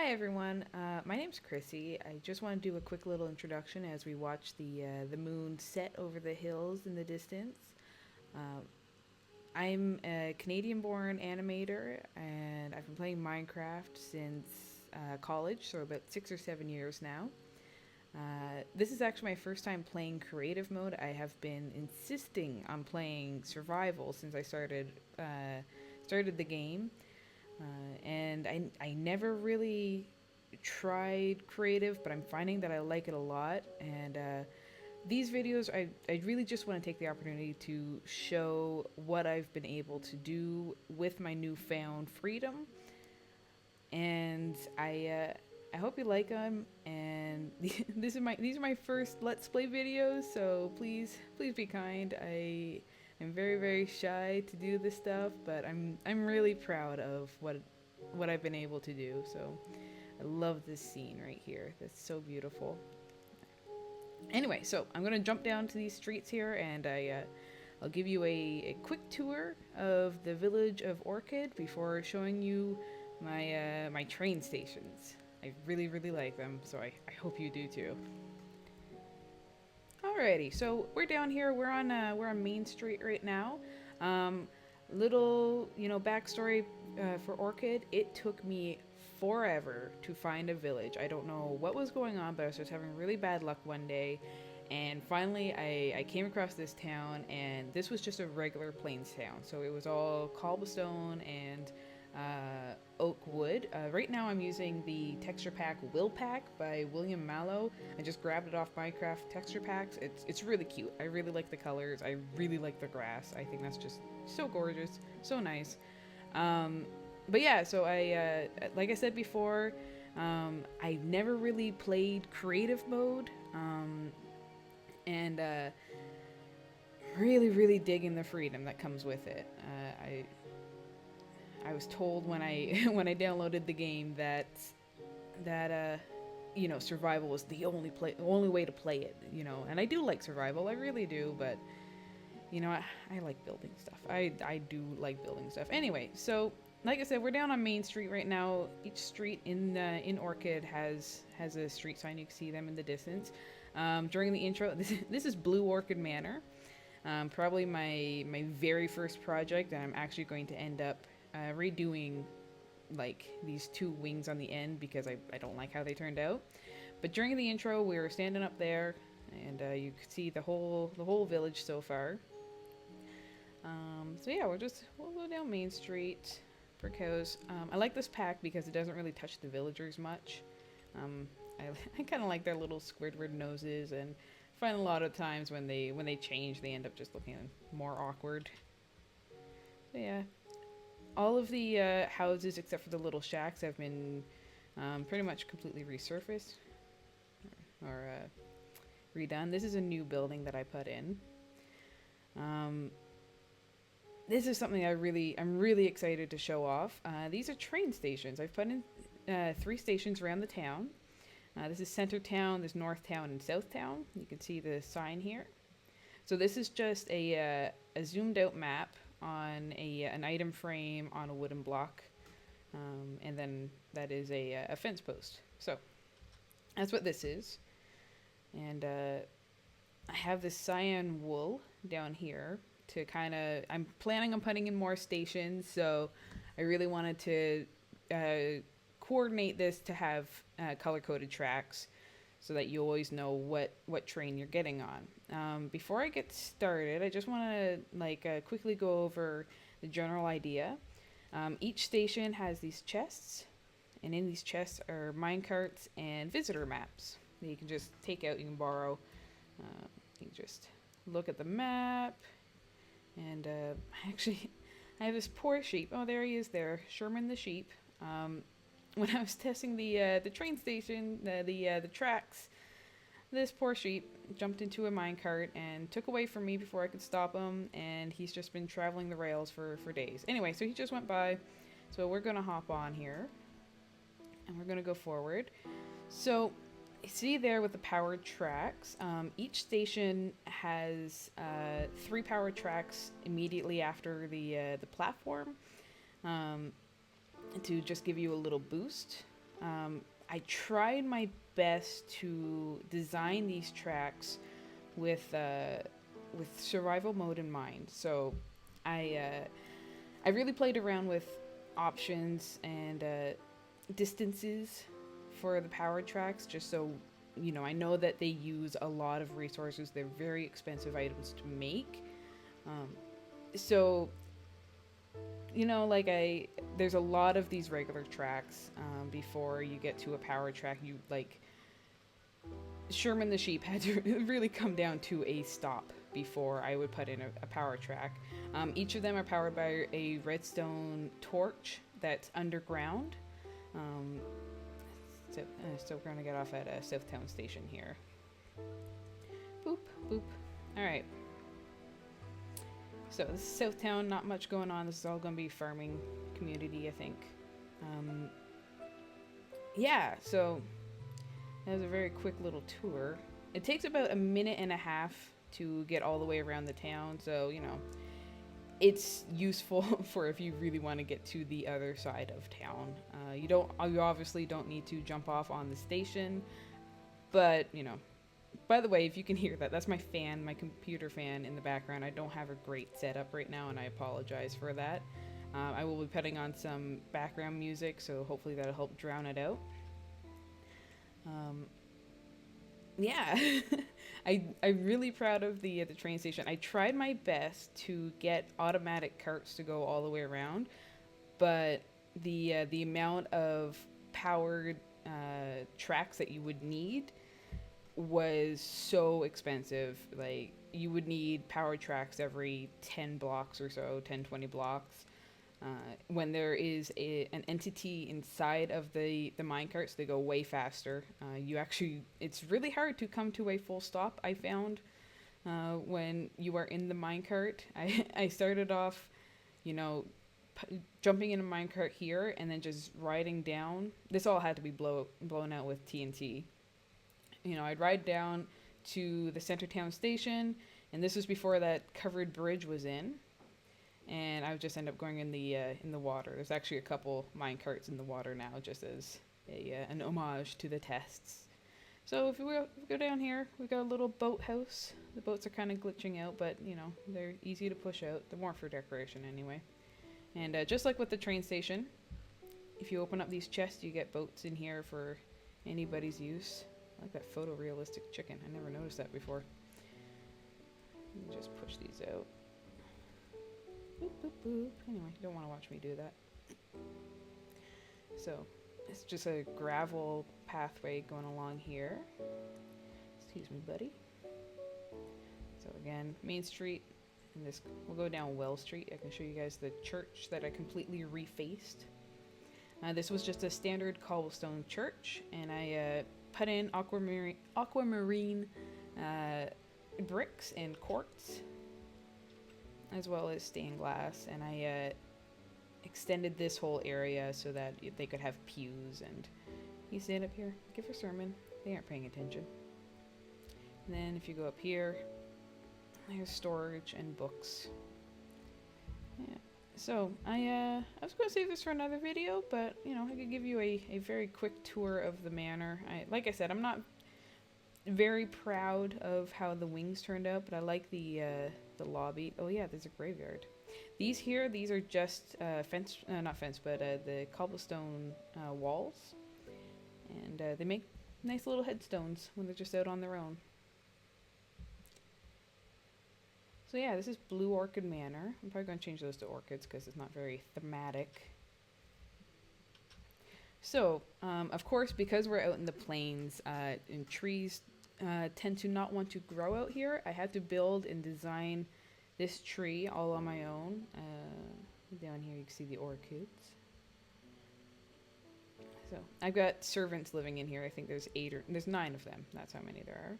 Hi everyone, my name's Chrissy. I just want to do a quick little introduction as we watch the moon set over the hills in the distance. Uh, I'm a Canadian-born animator, and I've been playing Minecraft since college, so about 6 or 7 years now. This is actually my first time playing creative mode. I have been insisting on playing survival since I started the game. And I never really tried creative, but I'm finding that I like it a lot. And these videos, I really just want to take the opportunity to show what I've been able to do with my newfound freedom. And I hope you like them. And these are my first Let's Play videos, so please be kind. I'm very shy to do this stuff, but I'm really proud of what I've been able to do. So I love this scene right here. That's so beautiful. Anyway, so I'm gonna jump down to these streets here, and I'll give you a quick tour of the village of Orchid before showing you my train stations. I really like them, so I hope you do too. Alrighty, so we're down here. We're on Main Street right now. Um, Little backstory for Orchid. It took me forever to find a village. I don't know what was going on, but I was just having really bad luck one day, and finally I came across this town, and this was just a regular plains town. So it was all cobblestone and oak wood. Right now I'm using the texture pack Will Pack by Malo. I just grabbed it off Minecraft texture packs. It's really cute. I really like the colors. I really like the grass. I think that's just so gorgeous, so nice. But yeah, so like I said before, I never really played creative mode, and really digging the freedom that comes with it. I was told when I when I downloaded the game that survival was the only way to play it. And I do like survival, I really do, but I like building stuff. I do like building stuff. Anyway, so like I said, we're down on Main Street right now. Each street in Orchid has a street sign. You can see them in the distance. During the intro, this is Blue Orchid Manor. Probably my very first project, and I'm actually going to end up redoing like these two wings on the end because I don't like how they turned out. But during the intro, we were standing up there, and you could see the whole village so far. So yeah, we'll go down Main Street for cows. I like this pack because it doesn't really touch the villagers much. Um, I, I kind of like their little Squidward noses, and find a lot of times when they change, they end up just looking more awkward. So yeah, all of the houses except for the little shacks have been pretty much completely resurfaced or redone. This is a new building that I put in. This is something I'm really excited to show off. These are train stations. I've put in 3 stations around the town. This is Center Town, there's North Town, and South Town. You can see the sign here. So this is just a zoomed out map on an item frame on a wooden block. And then that is a fence post. So that's what this is. And I have this cyan wool down here to I'm planning on putting in more stations, so I really wanted to coordinate this to have color-coded tracks so that you always know what train you're getting on. Before I get started, I just want to quickly go over the general idea. Each station has these chests, and in these chests are minecarts and visitor maps that you can just take out, you can borrow. You can just look at the map, and actually, I have this poor sheep. Oh, there he is there, Sherman the sheep. When I was testing the train station, the tracks, this poor sheep jumped into a minecart and took away from me before I could stop him, and he's just been traveling the rails for days. Anyway, so he just went by, so we're going to hop on here, and we're going to go forward. So, you see there with the powered tracks, each station has 3 powered tracks immediately after the platform. To just give you a little boost. I tried my best to design these tracks with survival mode in mind. So I really played around with options and distances for the power tracks, just so I know that they use a lot of resources. They're very expensive items to make. Um, so like there's a lot of these regular tracks before you get to a power track. You like Sherman the sheep had to really come down to a stop before I would put in a power track. Each of them are powered by a redstone torch that's underground. So we're gonna get off at a Southtown station here. Boop, boop. All right. So this is Southtown, not much going on. This is all gonna be farming community, I think. Yeah, so that was a very quick little tour. It takes about a minute and a half to get all the way around the town, so it's useful for if you really want to get to the other side of town. You obviously don't need to jump off on the station, but by the way, if you can hear that, that's my fan, my computer fan in the background. I don't have a great setup right now, and I apologize for that. I will be putting on some background music, so hopefully that'll help drown it out. Yeah, I'm really proud of the train station. I tried my best to get automatic carts to go all the way around, but the amount of powered tracks that you would need was so expensive. Like, you would need power tracks every 10 blocks or so, 10, 20 blocks. When there is an entity inside of the minecarts, they go way faster. It's really hard to come to a full stop, I found, when you are in the minecart. I started off, jumping in a minecart here and then just riding down. This all had to be blown out with TNT. I'd ride down to the Centertown station, and this was before that covered bridge was in. And I would just end up going in the water. There's actually a couple mine carts in the water now, just as an homage to the tests. So if we go down here, we've got a little boathouse. The boats are kind of glitching out, but they're easy to push out. They're more for decoration anyway. And just like with the train station, if you open up these chests, you get boats in here for anybody's use. I like that photorealistic chicken. I never noticed that before. Just push these out. Boop, boop, boop. Anyway, you don't want to watch me do that. So, it's just a gravel pathway going along here. Excuse me, buddy. So again, Main Street, and this we'll go down Well Street. I can show you guys the church that I completely refaced. This was just a standard cobblestone church, and I put in aquamarine bricks and quartz, as well as stained glass, and I extended this whole area so that they could have pews. And you stand up here, give a sermon. They aren't paying attention. And then if you go up here, there's storage and books. Yeah. So I was going to save this for another video, but I could give you a very quick tour of the manor. Like I said, I'm not very proud of how the wings turned out, but I like the lobby. Oh yeah, there's a graveyard. These are just not fence, but the cobblestone walls, and they make nice little headstones when they're just out on their own. So yeah, this is Blue Orchid Manor. I'm probably going to change those to orchids because it's not very thematic. So, of course, because we're out in the plains, and trees tend to not want to grow out here, I had to build and design this tree all on my own. Down here you can see the orchids. So, I've got servants living in here. I think there's 9 of them. That's how many there are.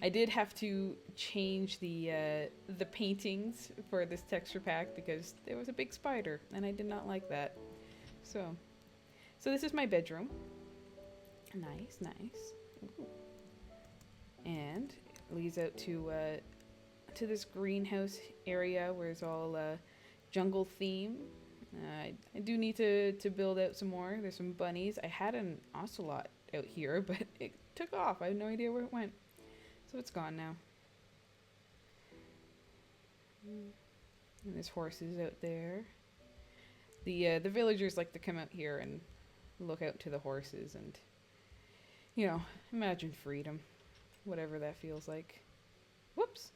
I did have to change the paintings for this texture pack because there was a big spider, and I did not like that. So this is my bedroom. Nice. Ooh. And it leads out to this greenhouse area where it's all jungle theme. I do need to build out some more. There's some bunnies. I had an ocelot out here, but it took off. I have no idea where it went. So it's gone now. And there's horses out there. The villagers like to come out here and look out to the horses and, you know, imagine freedom. Whatever that feels like. Whoops.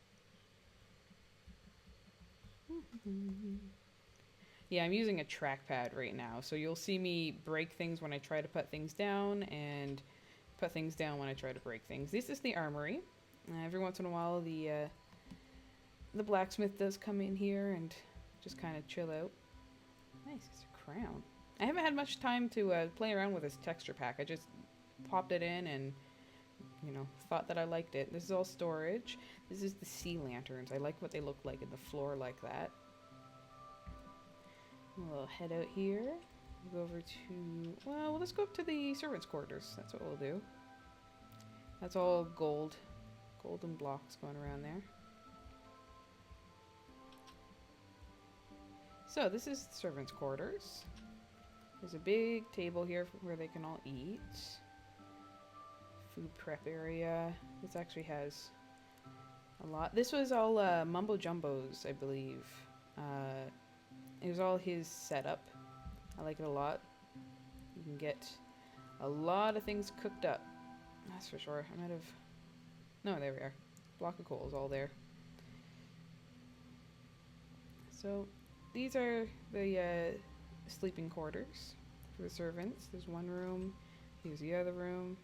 Yeah, I'm using a trackpad right now, so you'll see me break things when I try to put things down and put things down when I try to break things. This is the armory. Every once in a while, the blacksmith does come in here and just kind of chill out. Nice, it's a crown. I haven't had much time to play around with this texture pack. I just popped it in and, you know, thought that I liked it. This is all storage. This is the sea lanterns. I like what they look like in the floor like that. We'll head out here. We'll go over to, well, let's go up to the servants' quarters. That's what we'll do. That's all gold. Golden blocks going around there. So this is the servants' quarters. There's a big table here where they can all eat. Food prep area. This actually has a lot. This was all Mumbo Jumbo's, I believe. It was all his setup. I like it a lot. You can get a lot of things cooked up. That's for sure. I might have... No, there we are. Block of coal is all there. So, these are the sleeping quarters for the servants. There's one room. Here's the other room.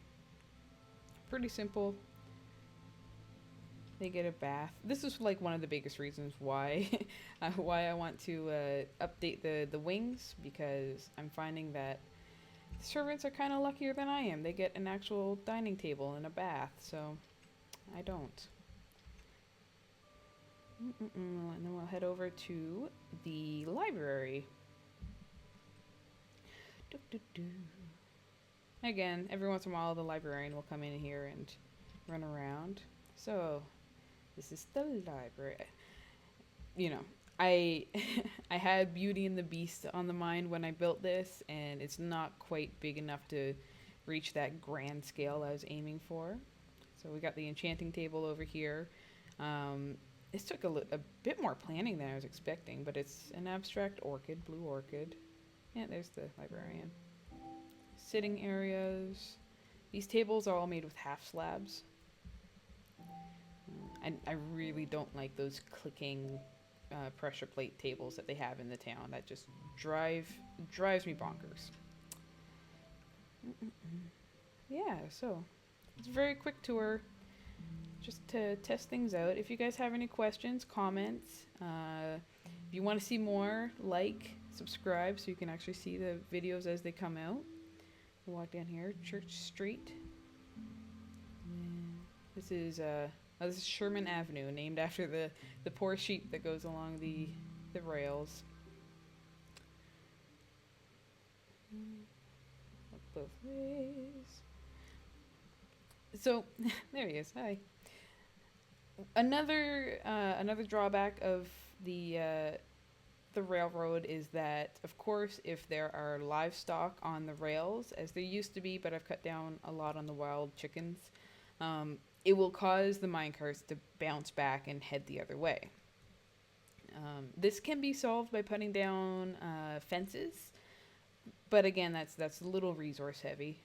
Pretty simple. They get a bath. This is like one of the biggest reasons why why I want to update the wings, because I'm finding that the servants are kind of luckier than I am. They get an actual dining table and a bath, so I don't. And then we'll head over to the library. Again, every once in a while the librarian will come in here and run around. So, this is the library. You know, I I had Beauty and the Beast on the mind when I built this, and it's not quite big enough to reach that grand scale I was aiming for. So we got the enchanting table over here. This took a bit more planning than I was expecting, but it's an abstract orchid, blue orchid. Yeah, there's the librarian. Sitting areas. These tables are all made with half slabs. I really don't like those clicking pressure plate tables that they have in the town. That just drives me bonkers. Yeah, so it's a very quick tour just to test things out. If you guys have any questions, comments, if you want to see more, like, subscribe so you can actually see the videos as they come out. We'll walk down here, Church Street. This is Sherman Avenue, named after the poor sheep that goes along the rails. Up both ways. So there he is. Hi. Another drawback of the railroad is that, of course, if there are livestock on the rails, as there used to be, but I've cut down a lot on the wild chickens, it will cause the minecarts to bounce back and head the other way. This can be solved by putting down fences, but again, that's a little resource heavy.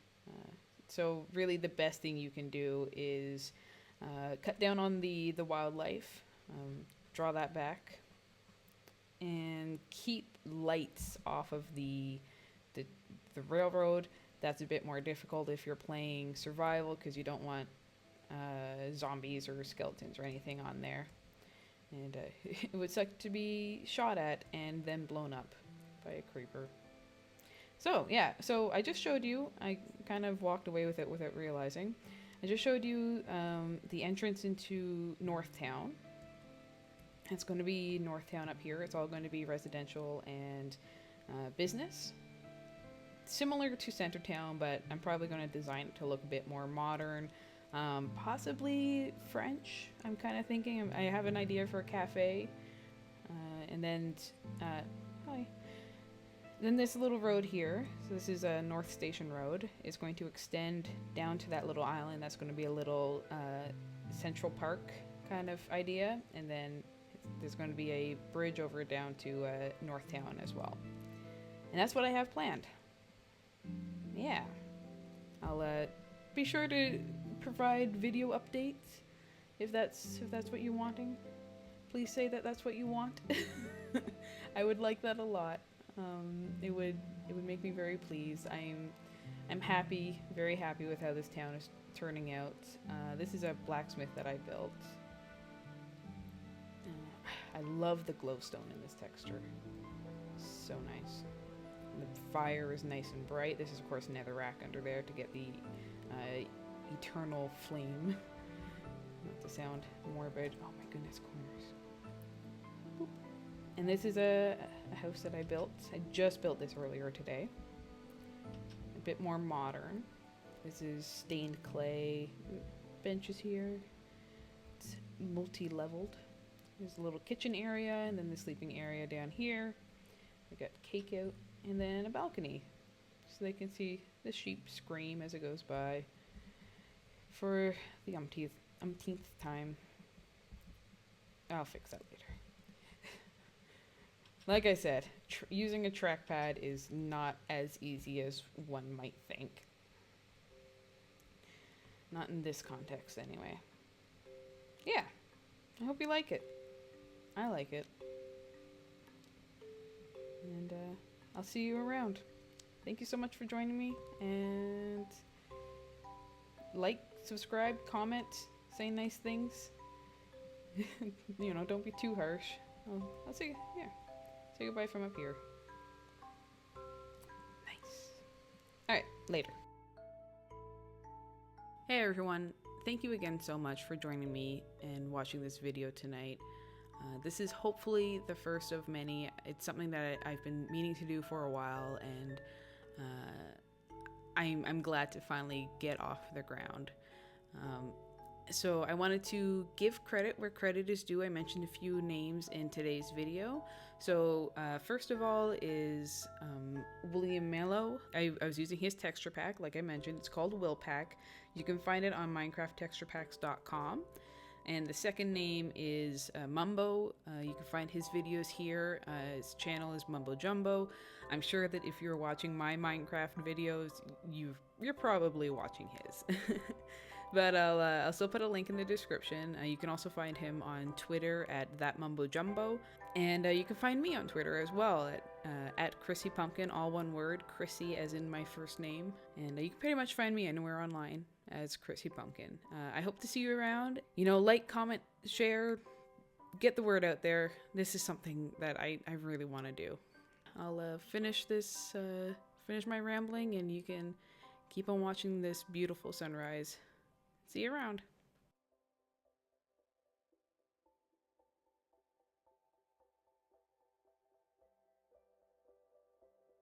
So really the best thing you can do is cut down on the wildlife, draw that back, and keep lights off of the railroad. That's a bit more difficult if you're playing survival, because you don't want zombies or skeletons or anything on there. And it would suck to be shot at and then blown up by a creeper. So, yeah, so I just showed you, I kind of walked away with it without realizing. I just showed you the entrance into Northtown. It's going to be Northtown up here. It's all going to be residential and business. Similar to Centertown, but I'm probably going to design it to look a bit more modern. Possibly French, I'm kind of thinking. I have an idea for a cafe. And then, hi. Then this little road here, so this is a North Station Road, is going to extend down to that little island. That's going to be a little Central Park kind of idea. And then there's going to be a bridge over down to Northtown as well. And that's what I have planned. Yeah. I'll be sure to provide video updates if that's what you're wanting. Please say that that's what you want. I would like that a lot. It would make me very pleased. I'm happy, very happy with how this town is turning out. This is a blacksmith that I built. I love the glowstone in this texture. So nice. And the fire is nice and bright. This is of course netherrack under there to get the eternal flame. Not to sound morbid. Oh my goodness, corners. Boop. And this is a house that I built. I just built this earlier today. A bit more modern. This is stained clay benches here. It's multi-leveled. There's a little kitchen area and then the sleeping area down here. We got cake out and then a balcony so they can see the sheep scream as it goes by for the umpteenth time. I'll fix that later. Like I said, using a trackpad is not as easy as one might think. Not in this context, anyway. Yeah, I hope you like it. I like it. And I'll see you around. Thank you so much for joining me. And like, subscribe, comment, say nice things. You know, don't be too harsh. I'll say, yeah. Say goodbye from up here. Nice. Alright, later. Hey everyone, thank you again so much for joining me and watching this video tonight. This is hopefully the first of many. It's something that I've been meaning to do for a while, and I'm glad to finally get off the ground. So I wanted to give credit where credit is due. I mentioned a few names in today's video. So first of all is William Malo. I was using his texture pack, like I mentioned. It's called Will Pack. You can find it on minecrafttexturepacks.com. And the second name is Mumbo. You can find his videos here. His channel is Mumbo Jumbo. I'm sure that if you're watching my Minecraft videos, you're probably watching his. But I'll still put a link in the description. You can also find him on Twitter at @ThatMumboJumbo. And you can find me on Twitter as well at Chrissi Pumpkin, all one word, Chrissi as in my first name. And you can pretty much find me anywhere online as Chrissi Pumpkin. I hope to see you around. You know, like, comment, share, get the word out there. This is something that I really want to do. I'll finish my rambling, and you can keep on watching this beautiful sunrise. See you around.